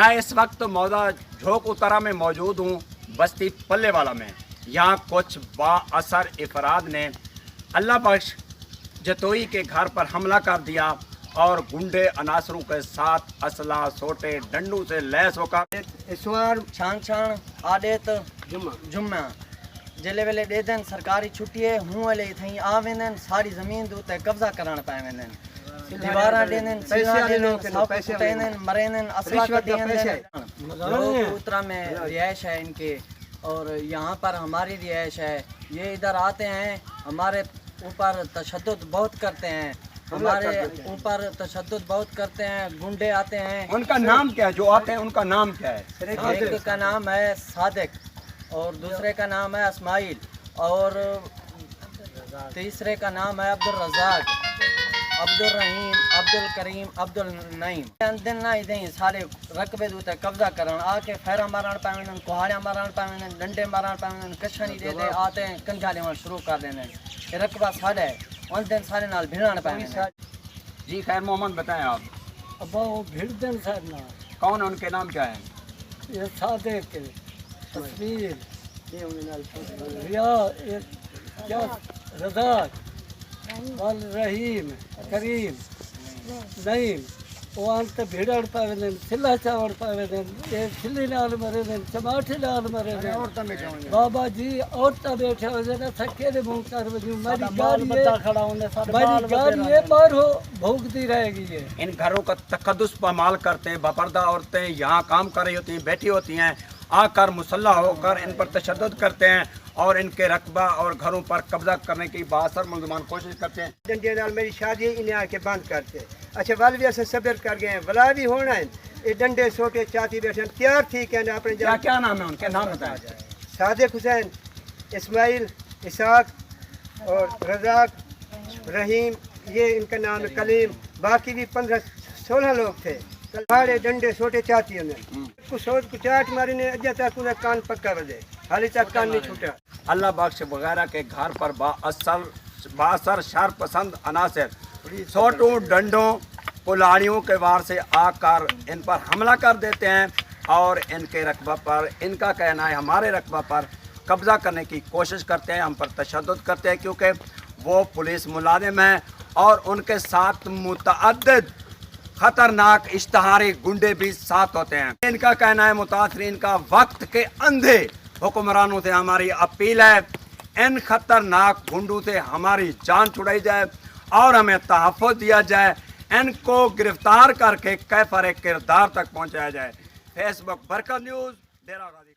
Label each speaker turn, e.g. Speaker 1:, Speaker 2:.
Speaker 1: मैं इस वक्त मौदा झोंक उतरा में मौजूद हूँ, बस्ती पल्ले वाला में। यहाँ कुछ बाअसर अफराद ने अल्लाह बख्श जतोई के घर पर हमला कर दिया और गुंडे अनासरों के साथ असला सोटे डंडू से लैस होकर
Speaker 2: इसवार छान आदेत जुम्मा जिले वेले दे दिन सरकारी छुट्टी है हूँ वाले थी आ वेंदन सारी जमीन दे उते कब्जा करण पाए वेंदन दीवारा देन पैसे देन मरेन असला देन उत्तरा में रिहाइश है इनके और यहाँ पर हमारी रिहाइश है। ये इधर आते हैं, हमारे ऊपर तशद्दुद बहुत करते हैं, हमारे ऊपर तशद्दुद बहुत करते हैं, गुंडे आते हैं।
Speaker 1: उनका नाम क्या है? जो आते हैं उनका नाम क्या है?
Speaker 2: एक का नाम है सादिक और दूसरे का नाम है इस्माइल और तीसरे का नाम है अब्दुल रज़ाक, अब्दुल रहीम, अब्दुल करीम, अब्दुल नईम। दिन ना इधर सारे रकबे दूते कब्जा करन आके फेरा मारण पावन, कुहाड़ियाँ मारण पावन, डंडे मारण पावन, कशनी दे दे आते हैं, कंजा लेवन शुरू कर देने। ये रकबा साढ़े है उन दिन सारे नाल भिड़ान पावन।
Speaker 1: जी खैर मोहम्मद बताएं आप।
Speaker 3: अब वो भिड़ दिन सारे नाल
Speaker 1: कौन है, उनके नाम क्या है?
Speaker 3: ये सादिक तस्वीर रिया क्या रज़ाक वल रहीम करीम नईम वो अंत भिड़ण पावे दिन सिला चावड़ पावे दिन ये सिली नाल मरे दिन टमाटे नाल मरे दिन बाबा जी औरतां बैठे हो जने थके दे मुंह कर वजू मेरी गाड़ी बच्चा खड़ा होने मेरी गाड़ी ये बाहर हो भौंकती रहेगी। ये
Speaker 1: इन घरों का तकद्दुस पामाल करते हैं, बापर्दा औरतें यहाँ काम कर रही होती हैं, बैठी होती हैं, आकर मुसल्लह होकर इन पर तशद्दुद करते हैं और इनके रकबा और घरों पर कब्जा करने की बासर मुल्ज़मान कोशिश करते हैं।
Speaker 4: डंडिया नाल मेरी शादी इन्हें आके बंद करते। अच्छा वाल भी ऐसे सब्र कर गए हैं, वला भी होना है। ये डंडे सोटे चाती बैठे तैयार थी कहने अपने
Speaker 1: क्या नाम है उनके? नाम बताएं।
Speaker 4: सादिक हुसैन, इस्माइल, इसाक और रज़ाक, रहीम, ये इनका नाम है, कलीम। बाकी भी 15-16 लोग थे। सारे डंडे सोटे चाती उन्हें कुछ सोच कुछ चाट मारी ने अजय तक उन्हें कान पक्का बजे हाली तक कान नहीं छूटा।
Speaker 1: अल्लाह बख्श वगैरह के घर पर बासर शर पसंद अनासर छोटों डंडों कुल्हाड़ियों के वार से आकर इन पर हमला कर देते हैं और इनके रकबा पर, इनका कहना है हमारे रकबा पर कब्जा करने की कोशिश करते हैं, हम पर तशद्दुद करते हैं क्योंकि वो पुलिस मुलाजिम हैं और उनके साथ मुतअद्दिद खतरनाक इश्तहारी गुंडे भी साथ होते हैं। इनका कहना है मुतासरीन का वक्त के अंधे हुक्मरानों से हमारी अपील है, इन खतरनाक गुंडों से हमारी जान छुड़ाई जाए और हमें तहफ़्फ़ुज़ दिया जाए, इनको गिरफ्तार करके कैफर किरदार तक पहुँचाया जाए। फेसबुक बरकत न्यूज़, डेरा गाजी।